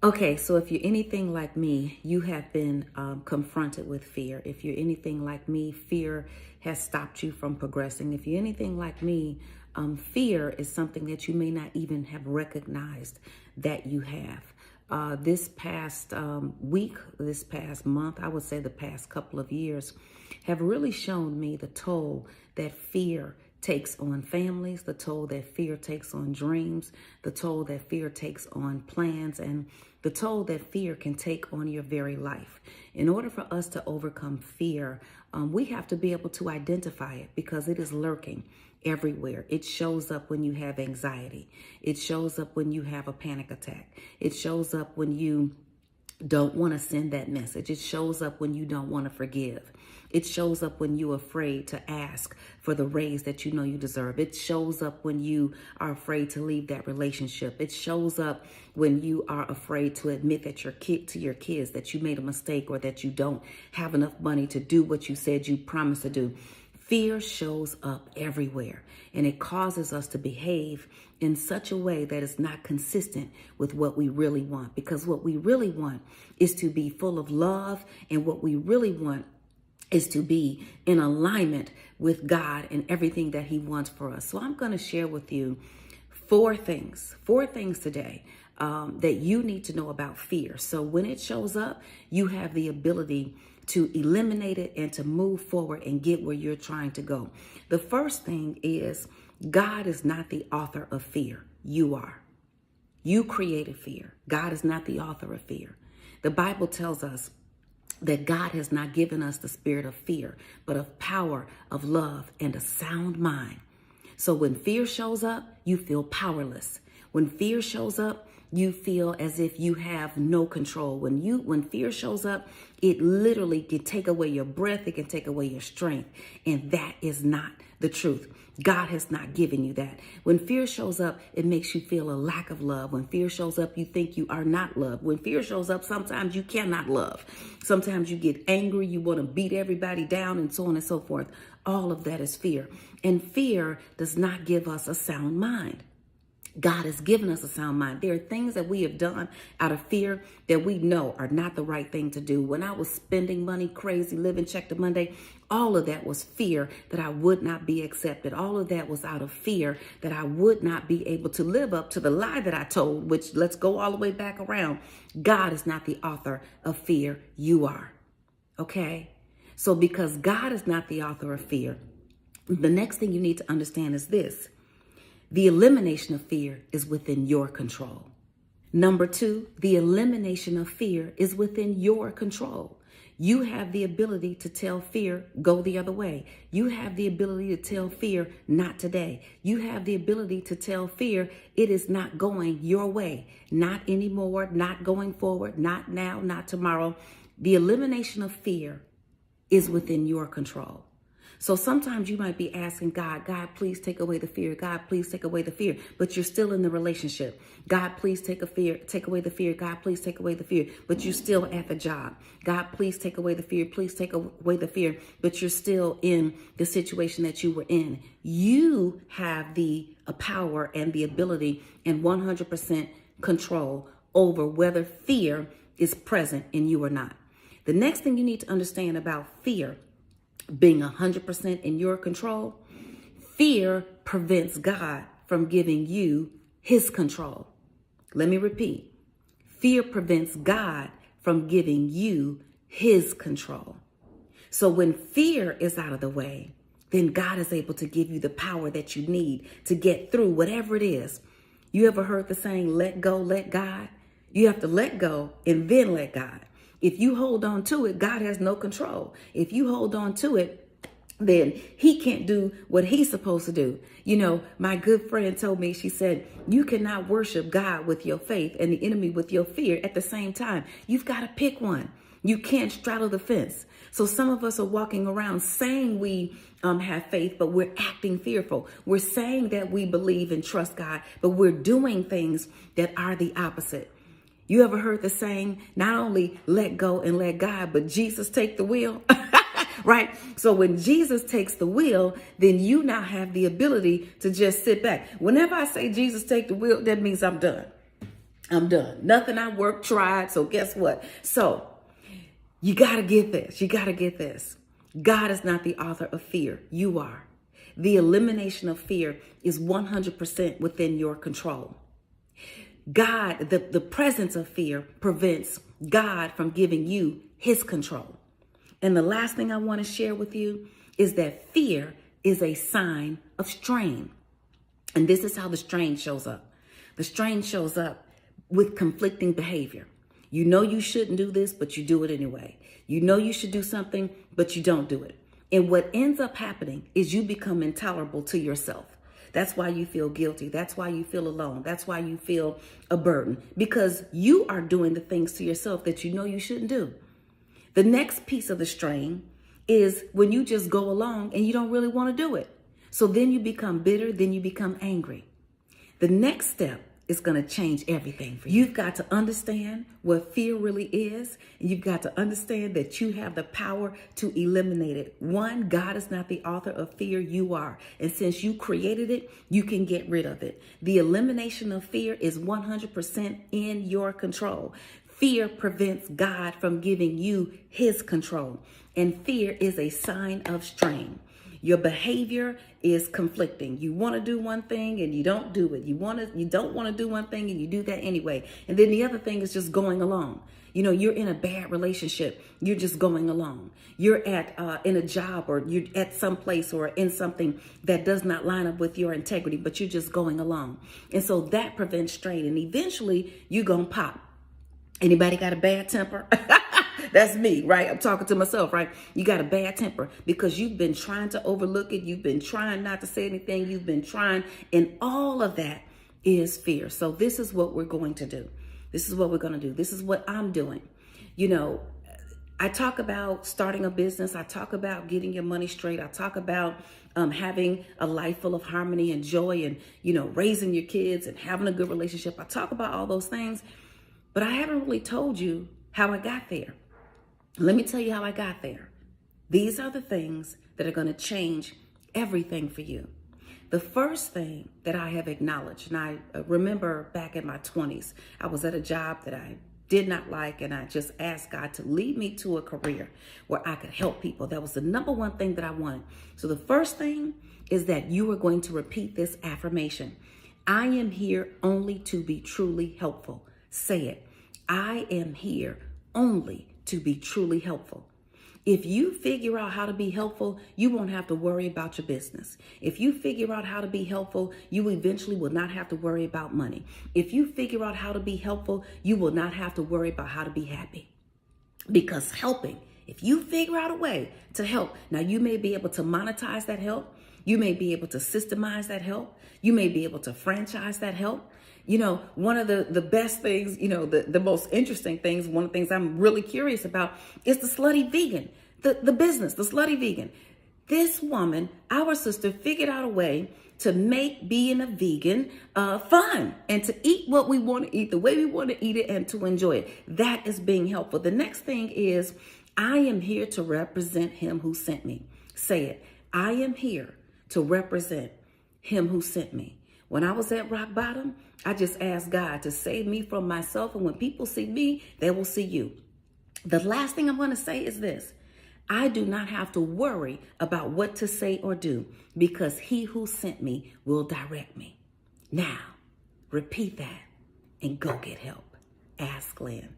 Okay, so if you're anything like me, you have been confronted with fear. If you're anything like me, fear has stopped you from progressing. If you're anything like me, fear is something that you may not even have recognized that you have. This past week, this past month, I would say the past couple of years, have really shown me the toll that fear takes on families, the toll that fear takes on dreams, the toll that fear takes on plans, and the toll that fear can take on your very life. In order for us to overcome fear, we have to be able to identify it because it is lurking everywhere. It shows up when you have anxiety. It shows up when you have a panic attack. It shows up when you don't want to send that message. It shows up when you don't want to forgive. It shows up when you're afraid to ask for the raise that you know you deserve. It shows up when you are afraid to leave that relationship. It shows up when you are afraid to admit that to your kids that you made a mistake or that you don't have enough money to do what you said you promised to do. Fear shows up everywhere, and it causes us to behave in such a way that is not consistent with what we really want. Because what we really want is to be full of love, and what we really want is to be in alignment with God and everything that He wants for us. So I'm going to share with you four things today that you need to know about fear. So when it shows up, you have the ability to eliminate it and to move forward and get where you're trying to go. The first thing is God is not the author of fear. You are. You created fear. God is not the author of fear. The Bible tells us that God has not given us the spirit of fear, but of power, of love, and a sound mind. So when fear shows up, you feel powerless. When fear shows up, you feel as if you have no control. When fear shows up, it literally can take away your breath. It can take away your strength. And that is not the truth. God has not given you that. When fear shows up, it makes you feel a lack of love. When fear shows up, you think you are not loved. When fear shows up, sometimes you cannot love. Sometimes you get angry. You want to beat everybody down and so on and so forth. All of that is fear. And fear does not give us a sound mind. God has given us a sound mind. There are things that we have done out of fear that we know are not the right thing to do. When I was spending money crazy, living check to Monday, all of that was fear that I would not be accepted. All of that was out of fear that I would not be able to live up to the lie that I told, which let's go all the way back around. God is not the author of fear. You are. Okay? So because God is not the author of fear, the next thing you need to understand is this. The elimination of fear is within your control. Number two, the elimination of fear is within your control. You have the ability to tell fear, go the other way. You have the ability to tell fear, not today. You have the ability to tell fear, it is not going your way. Not anymore, not going forward, not now, not tomorrow. The elimination of fear is within your control. So sometimes you might be asking God, please take away the fear. God, please take away the fear. But you're still in the relationship. God, please take away the fear. God, please take away the fear. But you're still at the job. God, please take away the fear. Please take away the fear. But you're still in the situation that you were in. You have the power and the ability and 100% control over whether fear is present in you or not. The next thing you need to understand about fear being 100% in your control, fear prevents God from giving you His control. Let me repeat. Fear prevents God from giving you His control. So when fear is out of the way, then God is able to give you the power that you need to get through whatever it is. You ever heard the saying, let go, let God? You have to let go and then let God. If you hold on to it, God has no control. If you hold on to it, then He can't do what He's supposed to do. You know, my good friend told me, she said, you cannot worship God with your faith and the enemy with your fear at the same time. You've got to pick one. You can't straddle the fence. So some of us are walking around saying we have faith, but we're acting fearful. We're saying that we believe and trust God, but we're doing things that are the opposite. You ever heard the saying, not only let go and let God, but Jesus take the wheel? Right? So when Jesus takes the wheel, then you now have the ability to just sit back. Whenever I say Jesus take the wheel, that means I'm done. I'm done. Nothing I worked, tried. So guess what? So you got to get this. You got to get this. God is not the author of fear. You are. The elimination of fear is 100% within your control. God, the presence of fear prevents God from giving you his control. And the last thing I want to share with you is that fear is a sign of strain. And this is how the strain shows up. The strain shows up with conflicting behavior. You know you shouldn't do this, but you do it anyway. You know you should do something, but you don't do it. And what ends up happening is you become intolerable to yourself. That's why you feel guilty. That's why you feel alone. That's why you feel a burden, because you are doing the things to yourself that you know you shouldn't do. The next piece of the strain is when you just go along and you don't really want to do it. So then you become bitter, then you become angry. The next step is going to change everything for you. You've got to understand what fear really is, and you've got to understand that you have the power to eliminate it. One, God is not the author of fear, you are. And since you created it, you can get rid of it. The elimination of fear is 100% in your control. Fear prevents God from giving you his control, and fear is a sign of strain. Your behavior is conflicting. You want to do one thing and you don't do it. You don't want to do one thing and you do that anyway. And then the other thing is just going along. You know, you're in a bad relationship. You're just going along. You're in a job, or you're at some place or in something that does not line up with your integrity, but you're just going along. And so that prevents strain. And eventually you're going to pop. Anybody got a bad temper? That's me, right? I'm talking to myself, right? You got a bad temper because you've been trying to overlook it. You've been trying not to say anything. You've been trying, and all of that is fear. So this is what we're going to do. This is what we're going to do. This is what I'm doing. You know, I talk about starting a business. I talk about getting your money straight. I talk about having a life full of harmony and joy, and, you know, raising your kids and having a good relationship. I talk about all those things, but I haven't really told you how I got there. Let me tell you how I got there. These are the things that are going to change everything for you. The first thing that I have acknowledged, and I remember back in my 20s, I was at a job that I did not like, and I just asked God to lead me to a career where I could help people. That was the number one thing that I wanted. So the first thing is that you are going to repeat this affirmation. I am here only to be truly helpful. Say it. I am here only to be truly helpful. If you figure out how to be helpful, you won't have to worry about your business. If you figure out how to be helpful, you eventually will not have to worry about money. If you figure out how to be helpful, you will not have to worry about how to be happy. Because helping, if you figure out a way to help, now you may be able to monetize that help. You may be able to systemize that help. You may be able to franchise that help. You know, one of the best things, you know, the most interesting things, one of the things I'm really curious about is the Slutty Vegan, the business, the Slutty Vegan. This woman, our sister, figured out a way to make being a vegan fun and to eat what we want to eat, the way we want to eat it, and to enjoy it. That is being helpful. The next thing is, I am here to represent him who sent me. Say it. I am here to represent him who sent me. When I was at rock bottom, I just asked God to save me from myself. And when people see me, they will see you. The last thing I'm going to say is this. I do not have to worry about what to say or do because he who sent me will direct me. Now, repeat that and go get help. AskLynn.org.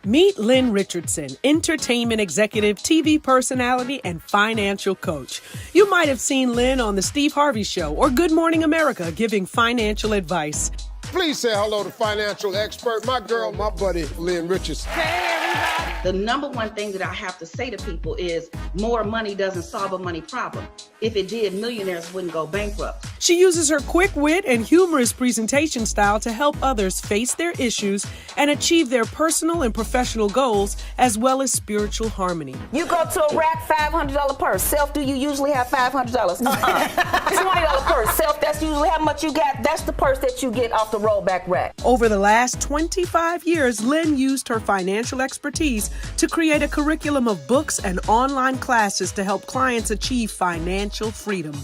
Meet Lynn Richardson, entertainment executive, TV personality, and financial coach. You might have seen Lynn on The Steve Harvey Show or Good Morning America giving financial advice. Please say hello to financial expert, my girl, my buddy, Lynn Richardson. Hey, everybody. The number one thing that I have to say to people is more money doesn't solve a money problem. If it did, millionaires wouldn't go bankrupt. She uses her quick wit and humorous presentation style to help others face their issues and achieve their personal and professional goals, as well as spiritual harmony. You go to a rack, $500 purse. Self, do you usually have $500? $20 purse. Self, that's usually how much you got. That's the purse that you get off the rollback rack. Over the last 25 years, Lynn used her financial expertise to create a curriculum of books and online classes to help clients achieve financial freedom.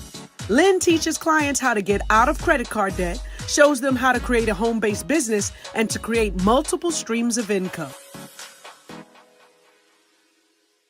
Lynn teaches clients how to get out of credit card debt, shows them how to create a home-based business and to create multiple streams of income.